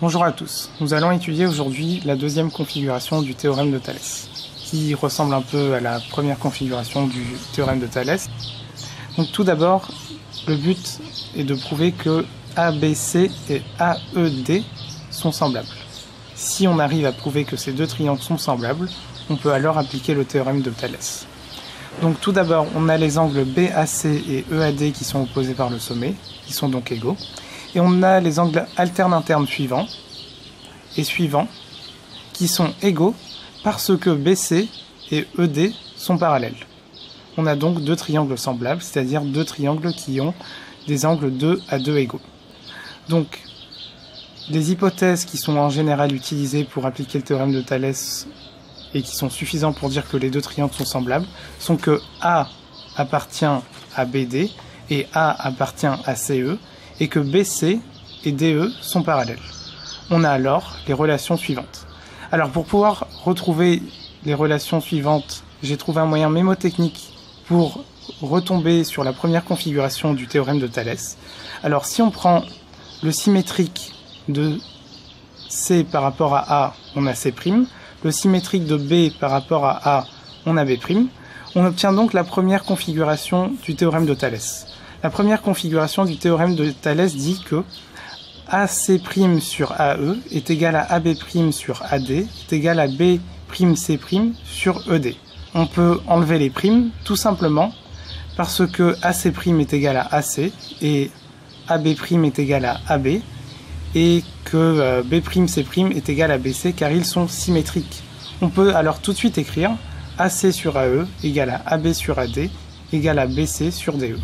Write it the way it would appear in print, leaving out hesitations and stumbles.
Bonjour à tous, nous allons étudier aujourd'hui la deuxième configuration du théorème de Thalès, qui ressemble un peu à la première configuration du théorème de Thalès. Donc tout d'abord, le but est de prouver que ABC et AED sont semblables. Si on arrive à prouver que ces deux triangles sont semblables, on peut alors appliquer le théorème de Thalès. Donc tout d'abord, on a les angles BAC et EAD qui sont opposés par le sommet, qui sont donc égaux. Et on a les angles alternes internes suivants et suivants qui sont égaux parce que BC et ED sont parallèles. On a donc deux triangles semblables, c'est-à-dire deux triangles qui ont des angles 2 à 2 égaux. Donc, les hypothèses qui sont en général utilisées pour appliquer le théorème de Thalès et qui sont suffisantes pour dire que les deux triangles sont semblables sont que A appartient à BD et A appartient à CE et que BC et DE sont parallèles. On a alors les relations suivantes. Alors pour pouvoir retrouver les relations suivantes, j'ai trouvé un moyen mémotechnique pour retomber sur la première configuration du théorème de Thalès. Alors si on prend le symétrique de C par rapport à A, on a C', le symétrique de B par rapport à A, on a B', on obtient donc la première configuration du théorème de Thalès. La première configuration du théorème de Thalès dit que AC' sur AE est égal à AB' sur AD est égal à B'C' sur ED. On peut enlever les primes tout simplement parce que AC' est égal à AC et AB' est égal à AB et que B'C' est égal à BC car ils sont symétriques. On peut alors tout de suite écrire AC sur AE égale à AB sur AD égale à BC sur DE.